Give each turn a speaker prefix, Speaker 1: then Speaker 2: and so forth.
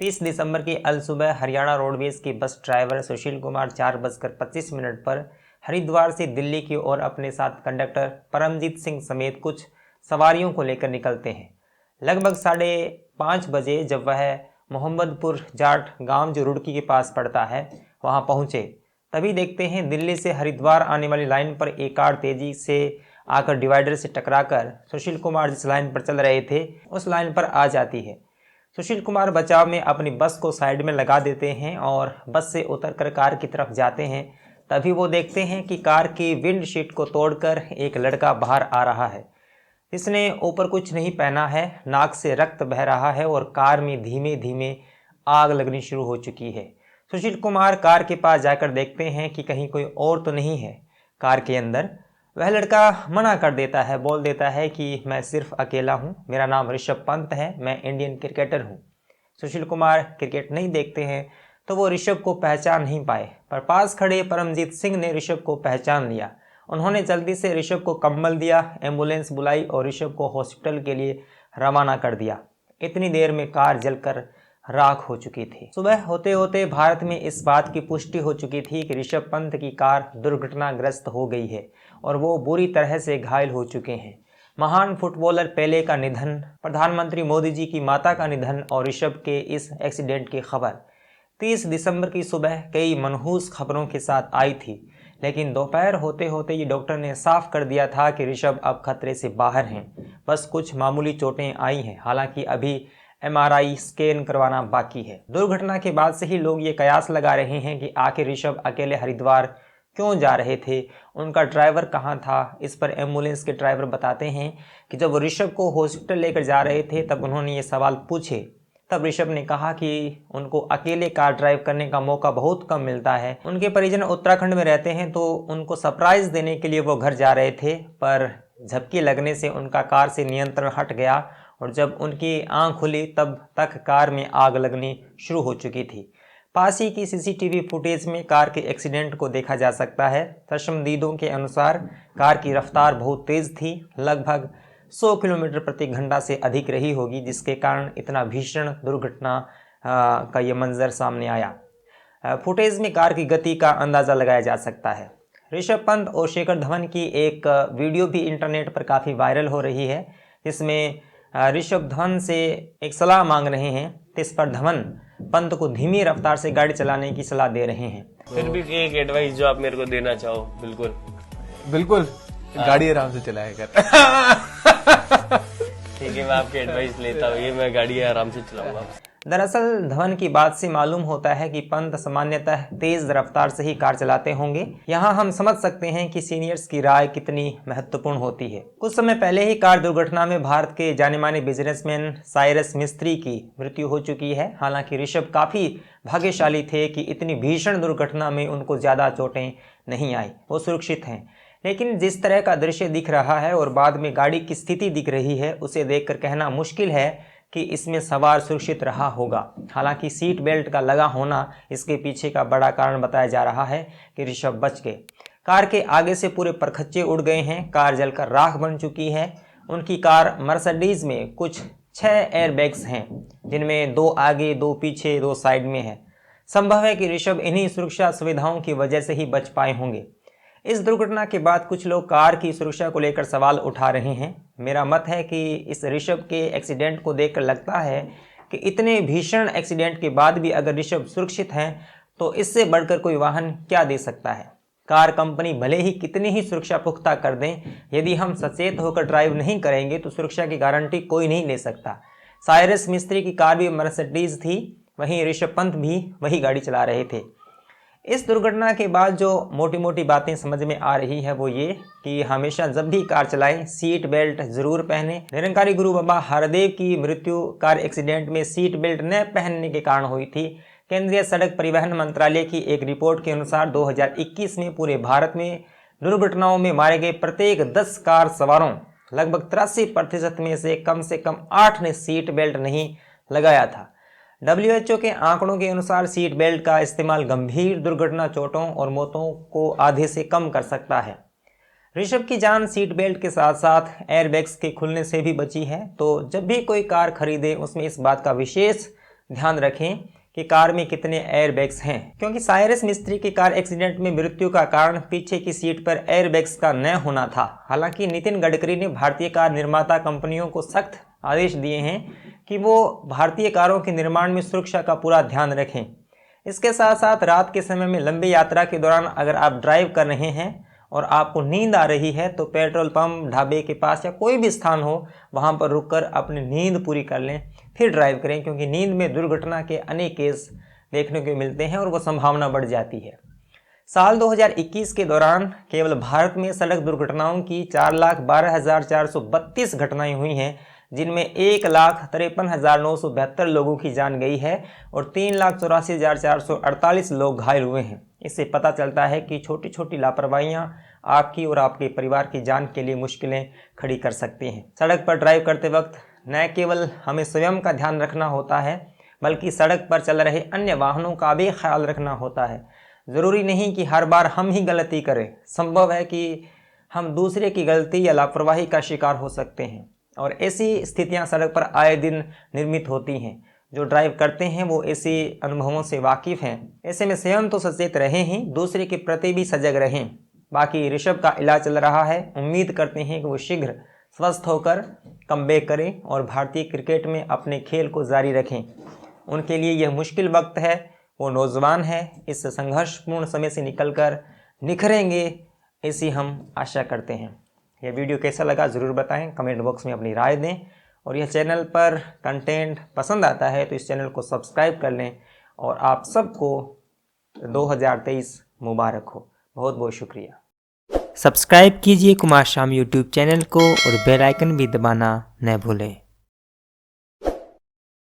Speaker 1: 30 दिसंबर की अलसुबह हरियाणा रोडवेज की bus driver Sushil Kumar 4:25 पर हरिद्वार से दिल्ली की ओर अपने साथ कंडक्टर परमजीत सिंह समेत कुछ सवारियों को लेकर निकलते हैं। लगभग 5:30 बजे जब वह मोहम्मदपुर जाट गांव जो रुड़की के पास पड़ता है वहां पहुंचे, तभी देखते हैं दिल्ली से हरिद्वार आने वाली लाइन पर एक कार तेजी से आकर डिवाइडर से टकराकर सुशील कुमार जिस लाइन पर चल रहे थे उस लाइन पर आ जाती है। सुशील कुमार बचाव में अपनी बस को साइड में लगा देते हैं और बस से उतरकर कार की तरफ जाते हैं। तभी वो देखते हैं कि कार की विंडशीट को तोड़कर एक लड़का बाहर आ रहा है। इसने ऊपर कुछ नहीं पहना है, नाक से रक्त बह रहा है और कार में धीमे धीमे आग लगनी शुरू हो चुकी है। सुशील कुमार कार के पास जाकर देखते हैं कि कहीं कोई और तो नहीं है कार के अंदर। वह लड़का मना कर देता है, बोल देता है कि मैं सिर्फ अकेला हूँ, मेरा नाम ऋषभ पंत है, मैं इंडियन क्रिकेटर हूँ। सुशील कुमार क्रिकेट नहीं देखते हैं तो वो ऋषभ को पहचान नहीं पाए, पर पास खड़े परमजीत सिंह ने ऋषभ को पहचान लिया। उन्होंने जल्दी से ऋषभ को कंबल दिया, एम्बुलेंस बुलाई और ऋषभ को हॉस्पिटल के लिए रवाना कर दिया। इतनी देर में कार जलकर राख हो चुकी थी। सुबह होते होते भारत में इस बात की पुष्टि हो चुकी थी कि ऋषभ पंत की कार दुर्घटनाग्रस्त हो गई है और वो बुरी तरह से घायल हो चुके हैं। महान फुटबॉलर पेले का निधन, प्रधानमंत्री मोदी जी की माता का निधन और ऋषभ के इस एक्सीडेंट की खबर 30 दिसंबर की सुबह कई मनहूस खबरों के साथ आई थी, लेकिन दोपहर होते होते ये डॉक्टर ने साफ कर दिया था कि ऋषभ अब खतरे से बाहर हैं, बस कुछ मामूली चोटें आई हैं। हालांकि अभी MRI स्कैन करवाना बाकी है। दुर्घटना के बाद से ही लोग ये कयास लगा रहे हैं कि आखिर ऋषभ अकेले हरिद्वार क्यों जा रहे थे, उनका ड्राइवर कहाँ था। इस पर एम्बुलेंस के ड्राइवर बताते हैं कि जब वो ऋषभ को हॉस्पिटल लेकर जा रहे थे तब उन्होंने ये सवाल पूछे। तब ऋषभ ने कहा कि उनको अकेले कार ड्राइव करने का मौका बहुत कम मिलता है। उनके परिजन उत्तराखंड में रहते हैं तो उनको सरप्राइज देने के लिए वो घर जा रहे थे, पर झपकी लगने से उनका कार से नियंत्रण हट गया और जब उनकी आंख खुली तब तक कार में आग लगनी शुरू हो चुकी थी। पास ही की CCTV फुटेज में कार के एक्सीडेंट को देखा जा सकता है। चश्मदीदों के अनुसार कार की रफ्तार बहुत तेज थी, लगभग 100 किलोमीटर प्रति घंटा से अधिक रही होगी, जिसके कारण इतना भीषण दुर्घटना का ये मंजर सामने आया। फुटेज में कार की गति का अंदाज़ा लगाया जा सकता है। ऋषभ पंत और शिखर धवन की एक वीडियो भी इंटरनेट पर काफ़ी वायरल हो रही है, जिसमें ऋषभ धवन से एक सलाह मांग रहे हैं। इस पर धवन पंत को धीमी रफ्तार से गाड़ी चलाने की सलाह दे रहे हैं।
Speaker 2: फिर भी एक एडवाइस जो आप मेरे को देना चाहो। बिल्कुल
Speaker 3: बिल्कुल, गाड़ी आराम से चलाया कर।
Speaker 2: ठीक है, मैं आपकी एडवाइस लेता हूँ, ये मैं गाड़ी आराम से चलाऊंगा।
Speaker 1: दरअसल धवन की बात से मालूम होता है कि पंत सामान्यतः तेज रफ्तार से ही कार चलाते होंगे। यहाँ हम समझ सकते हैं कि सीनियर्स की राय कितनी महत्वपूर्ण होती है। कुछ समय पहले ही कार दुर्घटना में भारत के जाने माने बिजनेसमैन साइरस मिस्त्री की मृत्यु हो चुकी है। हालांकि ऋषभ काफी भाग्यशाली थे कि इतनी भीषण दुर्घटना में उनको ज्यादा चोटें नहीं आई, वो सुरक्षित हैं। लेकिन जिस तरह का दृश्य दिख रहा है और बाद में गाड़ी की स्थिति दिख रही है, उसे देखकर कहना मुश्किल है कि इसमें सवार सुरक्षित रहा होगा। हालांकि सीट बेल्ट का लगा होना इसके पीछे का बड़ा कारण बताया जा रहा है कि ऋषभ बच गए। कार के आगे से पूरे परखच्चे उड़ गए हैं, कार जलकर राख बन चुकी है। उनकी कार मर्सिडीज में कुछ 6 एयरबैग्स हैं, जिनमें 2 आगे, 2 पीछे, 2 साइड में है। संभव है कि ऋषभ इन्हीं सुरक्षा सुविधाओं की वजह से ही बच पाए होंगे। इस दुर्घटना के बाद कुछ लोग कार की सुरक्षा को लेकर सवाल उठा रहे हैं। मेरा मत है कि इस ऋषभ के एक्सीडेंट को देखकर लगता है कि इतने भीषण एक्सीडेंट के बाद भी अगर ऋषभ सुरक्षित हैं तो इससे बढ़कर कोई वाहन क्या दे सकता है। कार कंपनी भले ही कितनी ही सुरक्षा पुख्ता कर दें, यदि हम सचेत होकर ड्राइव नहीं करेंगे तो सुरक्षा की गारंटी कोई नहीं ले सकता। साइरस मिस्त्री की कार भी मर्सिडीज थी, वहीं ऋषभ पंत भी वही गाड़ी चला रहे थे। इस दुर्घटना के बाद जो मोटी मोटी बातें समझ में आ रही है वो ये कि हमेशा जब भी कार चलाएं सीट बेल्ट जरूर पहने। निरंकारी गुरु बाबा हरदेव की मृत्यु कार एक्सीडेंट में सीट बेल्ट न पहनने के कारण हुई थी। केंद्रीय सड़क परिवहन मंत्रालय की एक रिपोर्ट के अनुसार 2021 में पूरे भारत में दुर्घटनाओं में मारे गए प्रत्येक 10 कार सवारों लगभग 83% में से कम 8 ने सीट बेल्ट नहीं लगाया था। WHO के आंकड़ों के अनुसार सीट बेल्ट का इस्तेमाल गंभीर दुर्घटना, चोटों और मौतों को आधे से कम कर सकता है। ऋषभ की जान सीट बेल्ट के साथ साथ एयरबैग्स के खुलने से भी बची है। तो जब भी कोई कार खरीदे उसमें इस बात का विशेष ध्यान रखें कि कार में कितने एयरबैग्स हैं, क्योंकि साइरस मिस्त्री की कार एक्सीडेंट में मृत्यु का कारण पीछे की सीट पर एयरबैग्स का न होना था। हालांकि नितिन गडकरी ने भारतीय कार निर्माता कंपनियों को सख्त आदेश दिए हैं कि वो भारतीय कारों के निर्माण में सुरक्षा का पूरा ध्यान रखें। इसके साथ साथ रात के समय में लंबी यात्रा के दौरान अगर आप ड्राइव कर रहे हैं और आपको नींद आ रही है तो पेट्रोल पंप, ढाबे के पास या कोई भी स्थान हो वहाँ पर रुककर अपनी नींद पूरी कर लें, फिर ड्राइव करें, क्योंकि नींद में दुर्घटना के अनेक केस देखने को मिलते हैं और वो संभावना बढ़ जाती है। साल 2021 के दौरान केवल भारत में सड़क दुर्घटनाओं की 4,12,432 घटनाएं हुई हैं, जिनमें 1,53,972 लोगों की जान गई है और 3,84,448 लोग घायल हुए हैं। इससे पता चलता है कि छोटी छोटी लापरवाहियां आपकी और आपके परिवार की जान के लिए मुश्किलें खड़ी कर सकती हैं। सड़क पर ड्राइव करते वक्त न केवल हमें स्वयं का ध्यान रखना होता है, बल्कि सड़क पर चल रहे अन्य वाहनों का भी ख्याल रखना होता है। ज़रूरी नहीं कि हर बार हम ही गलती करें, संभव है कि हम दूसरे की गलती या लापरवाही का शिकार हो सकते हैं और ऐसी स्थितियां सड़क पर आए दिन निर्मित होती हैं। जो ड्राइव करते हैं वो ऐसे अनुभवों से वाकिफ़ हैं। ऐसे में स्वयं तो सचेत रहें ही, दूसरे के प्रति भी सजग रहें। बाकी ऋषभ का इलाज चल रहा है, उम्मीद करते हैं कि वो शीघ्र स्वस्थ होकर कमबैक करें और भारतीय क्रिकेट में अपने खेल को जारी रखें। उनके लिए यह मुश्किल वक्त है, वो नौजवान है, इस संघर्षपूर्ण समय से निकलकर निखरेंगे, ऐसी हम आशा करते हैं। यह वीडियो कैसा लगा ज़रूर बताएं, कमेंट बॉक्स में अपनी राय दें और यह चैनल पर कंटेंट पसंद आता है तो इस चैनल को सब्सक्राइब कर लें और आप सबको 2023 मुबारक हो। बहुत बहुत शुक्रिया।
Speaker 4: सब्सक्राइब कीजिए कुमार शाम यूट्यूब चैनल को और बेल आइकन भी दबाना न भूलें।